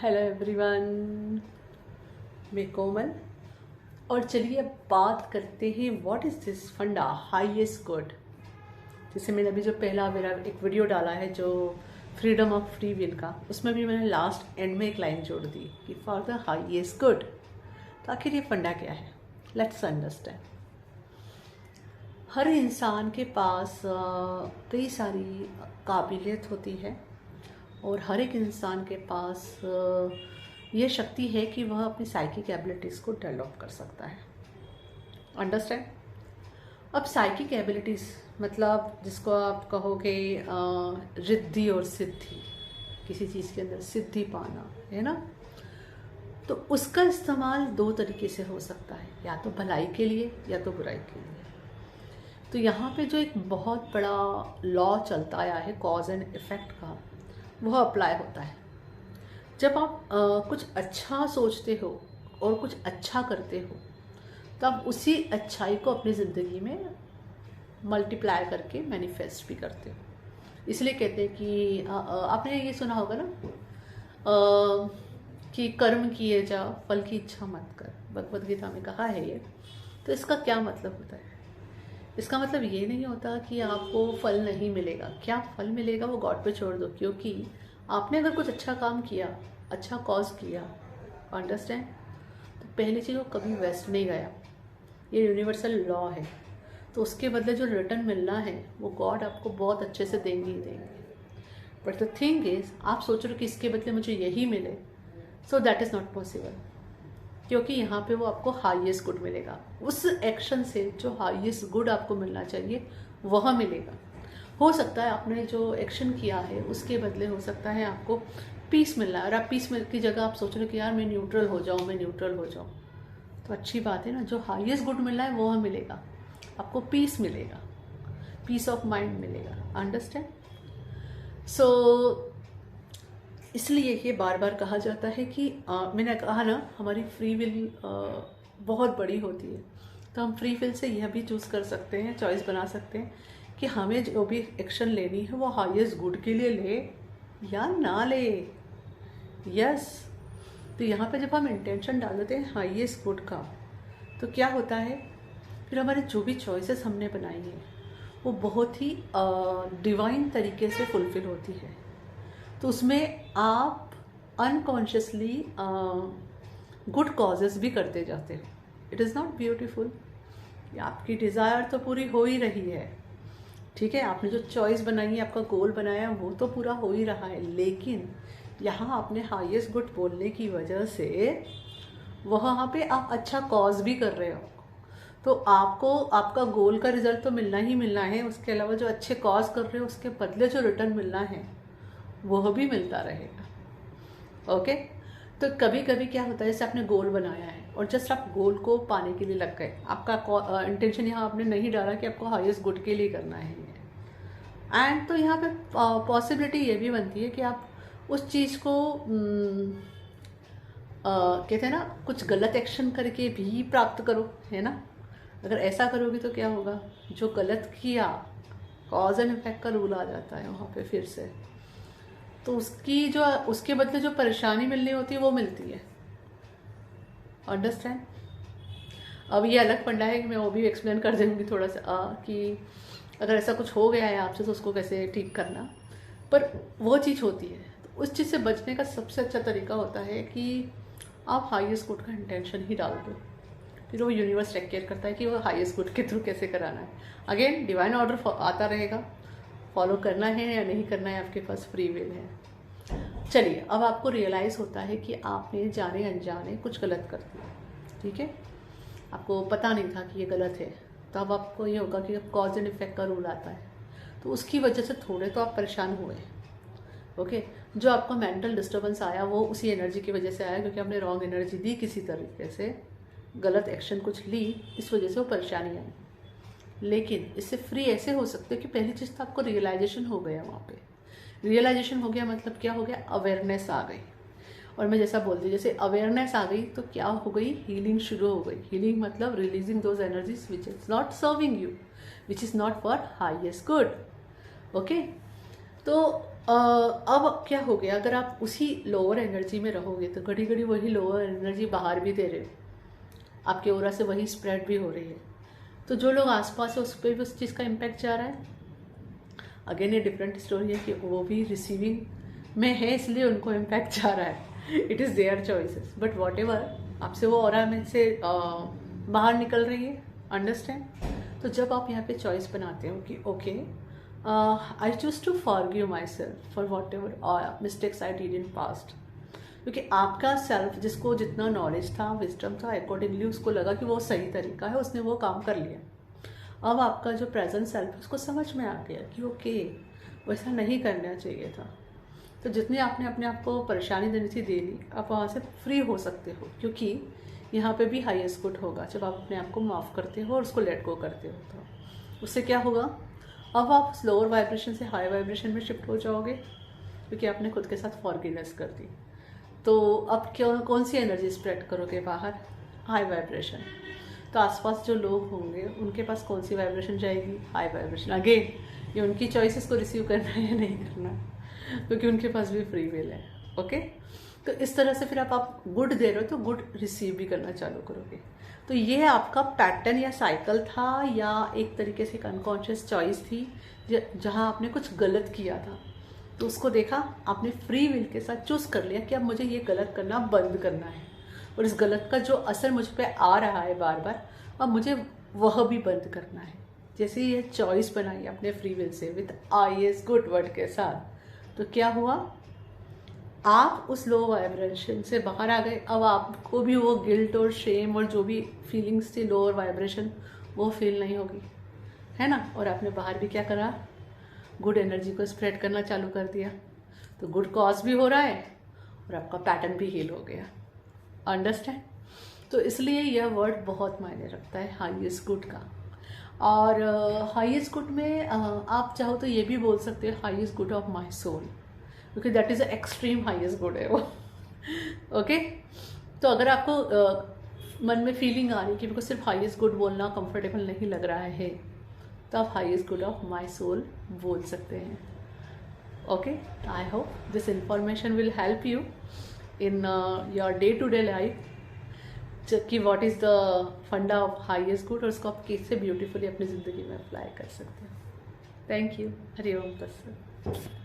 Hello everyone, मैं कोमल। और चलिए अब बात करते हैं व्हाट इज़ दिस फंडा हाईएस्ट गुड। जैसे मैंने अभी जो पहला मेरा एक वीडियो डाला है जो फ्रीडम ऑफ फ्री विल का, उसमें भी मैंने लास्ट एंड में एक लाइन जोड़ दी कि फॉर द हाईएस्ट गुड। तो आखिर ये फंडा क्या है, लेट्स अंडरस्टैंड। हर इंसान के पास कई सारी काबिलियत होती है और हर एक इंसान के पास ये शक्ति है कि वह अपनी साइकिक एबिलिटीज़ को डेवलप कर सकता है। अंडरस्टैंड। अब साइकिक एबिलिटीज़ मतलब जिसको आप कहोगे रिद्धि और सिद्धि, किसी चीज़ के अंदर सिद्धि पाना है ना, तो उसका इस्तेमाल दो तरीके से हो सकता है, या तो भलाई के लिए या तो बुराई के लिए। तो यहाँ पे जो एक बहुत बड़ा लॉ चलता आया है कॉज एंड इफ़ेक्ट का, वह अप्लाई होता है। जब आप कुछ अच्छा सोचते हो और कुछ अच्छा करते हो तो आप उसी अच्छाई को अपनी ज़िंदगी में मल्टीप्लाई करके मैनिफेस्ट भी करते हो। इसलिए कहते हैं कि आपने ये सुना होगा ना कि कर्म किए जा फल की इच्छा मत कर, भगवद गीता में कहा है ये। तो इसका क्या मतलब होता है? इसका मतलब ये नहीं होता कि आपको फल नहीं मिलेगा। क्या फल मिलेगा वो गॉड पे छोड़ दो, क्योंकि आपने अगर कुछ अच्छा काम किया, अच्छा कॉज किया, अंडरस्टैंड, तो पहली चीज़ वो कभी वेस्ट नहीं गया। ये यूनिवर्सल लॉ है। तो उसके बदले जो रिटर्न मिलना है वो गॉड आपको बहुत अच्छे से देंगे ही देंगे। बट द थिंग इज, आप सोच रहे हो कि इसके बदले मुझे यही मिले, so that is not possible. क्योंकि यहाँ पे वो आपको हाईएस्ट गुड मिलेगा। उस एक्शन से जो हाईएस्ट गुड आपको मिलना चाहिए वह मिलेगा। हो सकता है आपने जो एक्शन किया है उसके बदले हो सकता है आपको पीस मिलना है, और आप पीस की जगह आप सोच रहे हो कि यार मैं न्यूट्रल हो जाऊँ, मैं न्यूट्रल हो जाऊँ। तो अच्छी बात है ना, जो हाईएस्ट गुड मिलना है वह मिलेगा, आपको पीस मिलेगा, पीस ऑफ माइंड मिलेगा। अंडरस्टैंड। सो इसलिए ये बार बार कहा जाता है कि मैंने कहा ना, हमारी फ्री विल बहुत बड़ी होती है। तो हम फ्री विल से यह भी चूज़ कर सकते हैं, चॉइस बना सकते हैं कि हमें जो भी एक्शन लेनी है वो हाईएस्ट गुड के लिए ले या ना ले। यस। तो यहाँ पे जब हम इंटेंशन डाल देते हैं हाईएस्ट गुड का, तो क्या होता है, फिर हमारे जो भी चॉइसेस हमने बनाई हैं वो बहुत ही डिवाइन तरीके से फुलफिल होती है। तो उसमें आप अनकॉन्शियसली गुड कॉजेस भी करते जाते हो। It is not beautiful. आपकी डिज़ायर तो पूरी हो ही रही है, ठीक है, आपने जो चॉइस बनाई है, आपका गोल बनाया, वो तो पूरा हो ही रहा है, लेकिन यहाँ आपने हाईएस्ट गुड बोलने की वजह से वहाँ पे आप अच्छा कॉज भी कर रहे हो। तो आपको आपका गोल का रिजल्ट तो मिलना ही मिलना है, उसके अलावा जो अच्छे कॉज कर रहे हो उसके बदले जो रिटर्न मिलना है वह भी मिलता रहेगा। ओके। तो कभी कभी क्या होता है, जैसे आपने गोल बनाया है और जस्ट आप गोल को पाने के लिए लग गए, आपका इंटेंशन यहाँ आपने नहीं डाला कि आपको हाईएस्ट गुड के लिए करना है एंड तो यहाँ पे पॉसिबिलिटी ये भी बनती है कि आप उस चीज़ को कहते हैं ना, कुछ गलत एक्शन करके भी प्राप्त करो, है ना। अगर ऐसा करोगे तो क्या होगा, जो गलत किया, कॉज एंड इफेक्ट का रूल आ जाता है वहाँ पे फिर से। तो उसके बदले जो परेशानी मिलनी होती है वो मिलती है। अंडरस्टैंड। अब ये अलग फंडा है कि मैं वो भी एक्सप्लेन कर दूँगी थोड़ा सा कि अगर ऐसा कुछ हो गया है आपसे तो उसको कैसे ठीक करना। पर वो चीज़ होती है, तो उस चीज़ से बचने का सबसे अच्छा तरीका होता है कि आप हाईएस्ट गुड का इंटेंशन ही डाल दो, फिर वो यूनिवर्स टेक केयर करता है कि वो हाईएस्ट गुड के थ्रू कैसे कराना है। अगेन डिवाइन ऑर्डर आता रहेगा, फॉलो करना है या नहीं करना है आपके पास फ्री विल है। चलिए, अब आपको रियलाइज़ होता है कि आपने जाने अनजाने कुछ गलत कर दिया, ठीक है, आपको पता नहीं था कि ये गलत है। तो अब आपको ये होगा कि कॉज एंड इफेक्ट का रूल आता है, तो उसकी वजह से थोड़े तो आप परेशान हुए। ओके। जो आपको मेंटल डिस्टर्बेंस आया वो उसी एनर्जी की वजह से आया, क्योंकि आपने रॉन्ग एनर्जी दी, किसी तरीके से गलत एक्शन कुछ ली, इस वजह से वो परेशानी आई। लेकिन इससे फ्री ऐसे हो सकते हो कि पहली चीज़ तो आपको रियलाइजेशन हो गया। वहाँ पे रियलाइजेशन हो गया मतलब क्या हो गया, अवेयरनेस आ गई। और मैं जैसा बोलती हूँ, जैसे अवेयरनेस आ गई तो क्या हो गई, हीलिंग शुरू हो गई। हीलिंग मतलब releasing those energies which is not serving you, which is not for highest good. Okay. तो अब क्या हो गया, अगर आप उसी लोअर एनर्जी में रहोगे तो घड़ी घड़ी वही लोअर एनर्जी बाहर भी दे रहे हो, आपके ओरा से वही स्प्रेड भी हो रही है। तो जो लोग आसपास है उस पर भी उस चीज़ का इम्पैक्ट जा रहा है। अगेन ये डिफरेंट स्टोरी है कि वो भी रिसीविंग में है इसलिए उनको इम्पैक्ट जा रहा है। It is there choices, but what ever आपसे वो ऑरा में से बाहर निकल रही है। अंडरस्टैंड? तो जब आप यहाँ पे चॉइस बनाते हो कि okay I choose to forgive myself for whatever mistakes I did in past, क्योंकि आपका सेल्फ जिसको जितना नॉलेज था, विजडम था, अकॉर्डिंगली उसको लगा कि वो सही तरीका है, उसने वो काम कर लिया। अब आपका जो प्रेजेंट सेल्फ है उसको समझ में आ गया कि ओके वैसा नहीं करना चाहिए था। तो जितनी आपने अपने आप को परेशानी देनी थी दे ली, आप वहाँ से फ्री हो सकते हो, क्योंकि यहाँ पे भी हाईएस्ट गुड होगा जब आप अपने आप को माफ़ करते हो और उसको लेट गो करते हो। तो उससे क्या होगा, अब आप लोअर वाइब्रेशन से हाई वाइब्रेशन में शिफ्ट हो जाओगे, क्योंकि आपने खुद के साथ फॉरगिवनेस कर दी। तो अब क्यों कौन सी एनर्जी स्प्रेड करोगे बाहर? High vibration. तो आसपास जो लोग होंगे उनके पास कौन सी वाइब्रेशन जाएगी? High vibration. अगेन ये उनकी चॉइसेस को रिसीव करना है या नहीं करना, क्योंकि उनके पास भी फ्री विल है। ओके, तो इस तरह से फिर आप गुड दे रहे हो तो गुड रिसीव भी करना चालू करोगे। तो ये आपका पैटर्न या साइकिल था, या एक तरीके से एक अनकॉन्शियस चॉइस थी जहाँ आपने कुछ गलत किया था, तो उसको देखा, आपने फ्री विल के साथ चूज कर लिया कि अब मुझे ये गलत करना बंद करना है, और इस गलत का जो असर मुझ पे आ रहा है बार बार, अब मुझे वह भी बंद करना है। जैसे ये चॉइस बनाई अपने फ्री विल से विद आईएस गुड वर्ड के साथ, तो क्या हुआ, आप उस लो वाइब्रेशन से बाहर आ गए। अब आपको भी वो गिल्ट और शेम और जो भी फीलिंग्स थी लोअर वाइब्रेशन, वो फील नहीं होगी, है ना। और आपने बाहर भी क्या करा, गुड एनर्जी को स्प्रेड करना चालू कर दिया। तो गुड कॉज भी हो रहा है और आपका पैटर्न भी हील हो गया। अंडरस्टैंड? तो इसलिए यह वर्ड बहुत मायने रखता है हाईएस्ट गुड का। और हाईएस्ट गुड में आप चाहो तो ये भी बोल सकते हो highest good of my soul, क्योंकि that is extreme highest good है वो। ओके, तो अगर आपको मन में फीलिंग आ रही कि मेरे को सिर्फ हाईएस्ट गुड बोलना कंफर्टेबल नहीं लग रहा है, तो आप highest good of my soul बोल सकते हैं। Okay, I hope this information will help you in your day to day life, कि what is the funda of highest good, और उसको आप कैसे ब्यूटीफुली अपनी ज़िंदगी में अप्लाई कर सकते हो। Thank you. हरि ओम तत्सत।